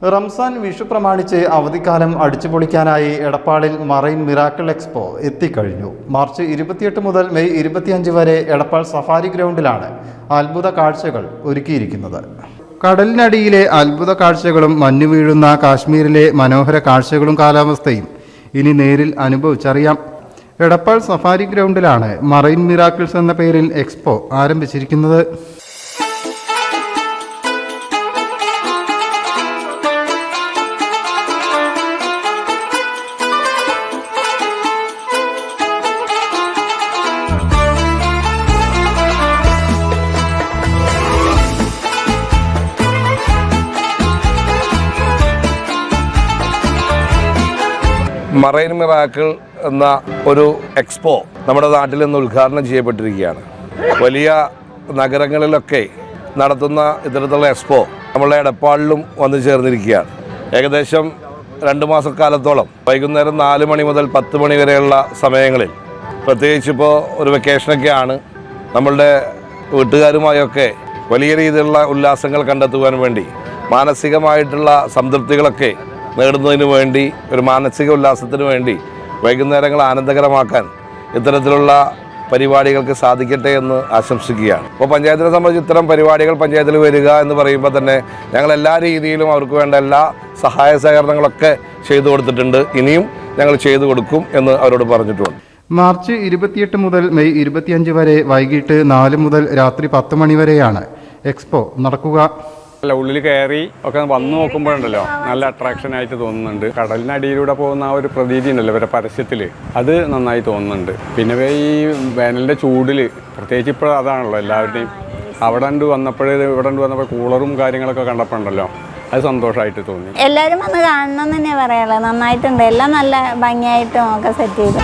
റംസാൻ വിഷു പ്രമാണിച്ച് അവധിക്കാലം അടിച്ചുപൊളിക്കാനായി എടപ്പാളിൽ marine miracle expo എത്തിക്കഴിഞ്ഞു. മാർച്ച് 28 മുതൽ മെയ് 25 വരെ എടപ്പാൾ സഫാരി ഗ്രൗണ്ടിലാണ് അത്ഭുത കാഴ്ചകൾ ഒരുക്കിയിരിക്കുന്നത്. കടലിനടിയിലെ അത്ഭുത കാഴ്ചകളും മഞ്ഞു വീഴുന്ന കാശ്മീരിലെ മനോഹര കാഴ്ചകളും കാലാവസ്ഥയും ഇനി നേരിൽ അനുഭവിച്ചറിയാം. എടപ്പാൾ സഫാരി ഗ്രൗണ്ടിലാണ് മറൈൻ മിറാക്കിൾസ് എന്ന പേരിൽ എക്സ്പോ ആരംഭിച്ചിരിക്കുന്നത്. മറൈൻ മിറാക്കിൾ എന്ന ഒരു എക്സ്പോ നമ്മുടെ നാട്ടിൽ നിന്ന് ഉദ്ഘാടനം ചെയ്യപ്പെട്ടിരിക്കുകയാണ്. വലിയ നഗരങ്ങളിലൊക്കെ നടത്തുന്ന ഇത്തരത്തിലുള്ള എക്സ്പോ നമ്മളെ എടപ്പാളിലും വന്നു ചേർന്നിരിക്കുകയാണ്. ഏകദേശം 2 മാസക്കാലത്തോളം വൈകുന്നേരം 4 മണി മുതൽ 10 മണി വരെയുള്ള സമയങ്ങളിൽ, പ്രത്യേകിച്ചിപ്പോൾ ഒരു വെക്കേഷനൊക്കെയാണ്, നമ്മളുടെ വീട്ടുകാരുമായൊക്കെ വലിയ രീതിയിലുള്ള ഉല്ലാസങ്ങൾ കണ്ടെത്തുവാൻ വേണ്ടി, മാനസികമായിട്ടുള്ള സംതൃപ്തികളൊക്കെ നേടുന്നതിന് വേണ്ടി, ഒരു മാനസിക ഉല്ലാസത്തിന് വേണ്ടി വൈകുന്നേരങ്ങൾ ആനന്ദകരമാക്കാൻ ഇത്തരത്തിലുള്ള പരിപാടികൾക്ക് സാധിക്കട്ടെ എന്ന് ആശംസിക്കുകയാണ്. അപ്പോൾ പഞ്ചായത്തിനെ സംബന്ധിച്ച് ഇത്തരം പരിപാടികൾ പഞ്ചായത്തിൽ വരിക എന്ന് പറയുമ്പോൾ തന്നെ ഞങ്ങൾ എല്ലാ രീതിയിലും അവർക്ക് വേണ്ട എല്ലാ സഹായ സഹകരണങ്ങളൊക്കെ ചെയ്തു കൊടുത്തിട്ടുണ്ട്. ഇനിയും ഞങ്ങൾ ചെയ്തു കൊടുക്കും എന്ന് അവരോട് പറഞ്ഞിട്ടുണ്ട്. മാർച്ച് 28 മുതൽ മെയ് 25 വരെ വൈകിട്ട് 4 മുതൽ രാത്രി 10 മണി വരെയാണ് എക്സ്പോ നടക്കുക. ഉള്ളിൽ കയറി ഒക്കെ വന്നു നോക്കുമ്പോഴുണ്ടല്ലോ നല്ല അട്രാക്ഷൻ ആയിട്ട് തോന്നുന്നുണ്ട്. കടലിനടിയിലൂടെ പോകുന്ന ആ ഒരു പ്രതീതി ഉണ്ടല്ലോ ഇവരുടെ പരസ്യത്തിൽ, അത് നന്നായി തോന്നുന്നുണ്ട്. പിന്നെ ഈ വേനലിൻ്റെ ചൂടിൽ പ്രത്യേകിച്ച് ഇപ്പോൾ അതാണല്ലോ എല്ലാവരുടെയും അവിടെ വന്നപ്പോൾ കൂളറും കാര്യങ്ങളൊക്കെ കണ്ടപ്പോഴുണ്ടല്ലോ അത് സന്തോഷമായിട്ട് തോന്നി. എല്ലാവരും വന്ന് കാണണം തന്നെ പറയാലോ. നന്നായിട്ടുണ്ട്, എല്ലാം നല്ല ഭംഗിയായിട്ടും ഒക്കെ സെറ്റ് ചെയ്തു.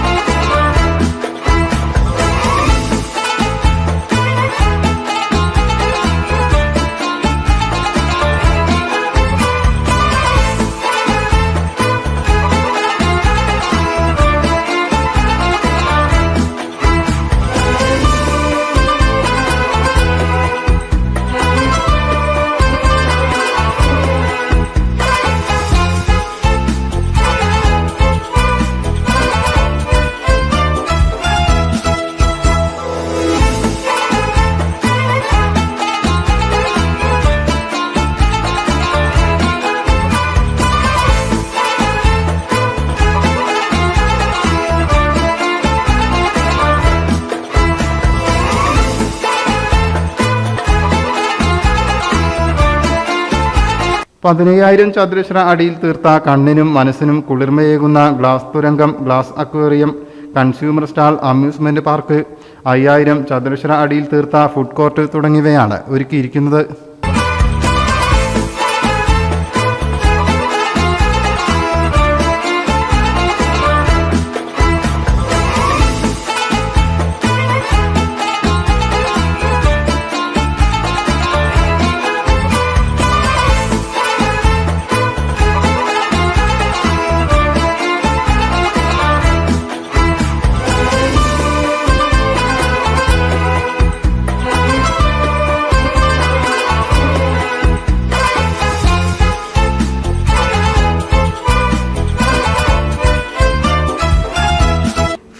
പതിനയ്യായിരം ചതുരശ്ര അടിയിൽ തീർത്ത കണ്ണിനും മനസ്സിനും കുളിർമയേകുന്ന ഗ്ലാസ് തുരങ്കം, glass aquarium, consumer stall, amusement park, 5000 ചതുരശ്ര അടിയിൽ തീർത്ത ഫുഡ് കോർട്ട് തുടങ്ങിയവയാണ് ഒരുക്കിയിരിക്കുന്നത്.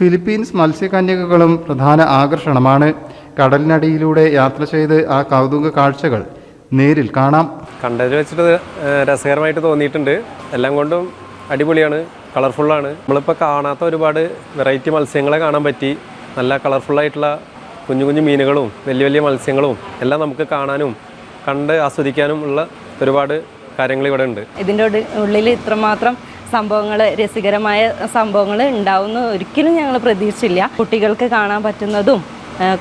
ഫിലിപ്പീൻസ് മത്സ്യകന്യകകളും പ്രധാന ആകർഷണമാണ്. കടലിനടിയിലൂടെ യാത്ര ചെയ്ത് ആ കൗതുക കാഴ്ചകൾ നേരിൽ കാണാം. കണ്ടതിൽ വെച്ചിട്ട് രസകരമായിട്ട് തോന്നിയിട്ടുണ്ട്. എല്ലാം കൊണ്ടും അടിപൊളിയാണ്, കളർഫുള്ളാണ്. നമ്മളിപ്പോൾ കാണാത്ത ഒരുപാട് വെറൈറ്റി മത്സ്യങ്ങളെ കാണാൻ പറ്റി. നല്ല കളർഫുള്ളായിട്ടുള്ള കുഞ്ഞു കുഞ്ഞു മീനുകളും വലിയ വലിയ മത്സ്യങ്ങളും എല്ലാം നമുക്ക് കാണാനും കണ്ട് ആസ്വദിക്കാനും ഉള്ള ഒരുപാട് കാര്യങ്ങൾ ഇവിടെ ഉണ്ട്. ഇതിൻ്റെ ഉള്ളിൽ ഇത്രമാത്രം സംഭവങ്ങൾ, രസകരമായ സംഭവങ്ങൾ ഉണ്ടാവുമെന്ന് ഒരിക്കലും ഞങ്ങൾ പ്രതീക്ഷിച്ചില്ല. കുട്ടികൾക്ക് കാണാൻ പറ്റുന്നതും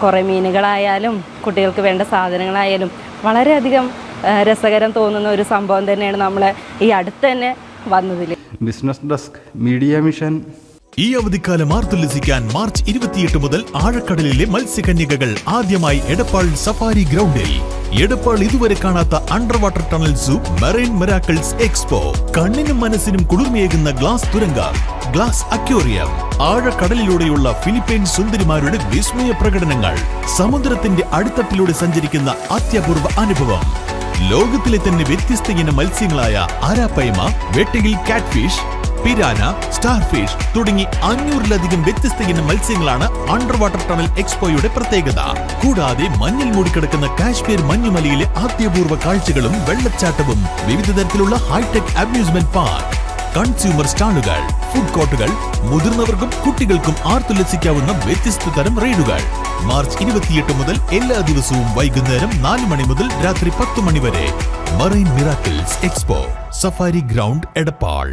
കുറേ മീനുകളായാലും കുട്ടികൾക്ക് വേണ്ട സാധനങ്ങളായാലും വളരെയധികം രസകരം തോന്നുന്ന ഒരു സംഭവം തന്നെയാണ് നമ്മളെ ഈ അടുത്ത് തന്നെ വന്നതിൽ. Business desk, media mission. ഈ അവധിക്കാലം ആർത്തുല്ലസിക്കാൻ മാർച്ച് 28 മുതൽ ആഴക്കടലിലെ മത്സ്യകന്യകകൾ ആദ്യമായി എടപ്പാൾ സഫാരി ഗ്രൗണ്ടിൽ. എടപ്പാൾ ഇതുവരെ കാണാത്ത under water tunnel zoo marine miracles expo. കണ്ണിനും മനസ്സിനും കുളിർമയേകുന്ന ഗ്ലാസ് തുരങ്കം, ഗ്ലാസ് അക്വേറിയം, ആഴക്കടലിലൂടെയുള്ള ഫിലിപ്പൈൻ സുന്ദരിമാരുടെ വിസ്മയ പ്രകടനങ്ങൾ, സമുദ്രത്തിന്റെ അടിത്തട്ടിലൂടെ സഞ്ചരിക്കുന്ന അത്യപൂർവ അനുഭവം. ലോകത്തിലെ തന്നെ വ്യത്യസ്ത ഇനം മത്സ്യങ്ങളായ ആരാപ്പൈമ, വേട്ടയിൽ കാറ്റ്ഫിഷ്, പിരാന, സ്റ്റാർഫിഷ് തുടങ്ങി 500-ലധികം വ്യത്യസ്ത ഇനം മത്സ്യങ്ങളാണ് അണ്ടർ വാട്ടർ ടണൽ എക്സ്പോയുടെ പ്രത്യേകത. കൂടാതെ മഞ്ഞിൽ മൂടിക്കിടക്കുന്ന കാശ്മീർ മഞ്ഞുമലയിലെ അത്യപൂർവ കാഴ്ചകളും വെള്ളച്ചാട്ടവും, വിവിധ തരത്തിലുള്ള ഹൈടെക് അമ്യൂസ്മെന്റ് പാർക്ക്, കൺസ്യൂമർ സ്റ്റാളുകൾ, ഫുഡ് കോർട്ടുകൾ, മുതിർന്നവർക്കും കുട്ടികൾക്കും ആർത്തുല്ലസിക്കാവുന്ന വ്യത്യസ്ത തരം റൈഡുകൾ. മാർച്ച് 28 മുതൽ എല്ലാ ദിവസവും വൈകുന്നേരം 4 മണി മുതൽ രാത്രി 10 മണി വരെ marine miracles expo, safari ground, Edappal.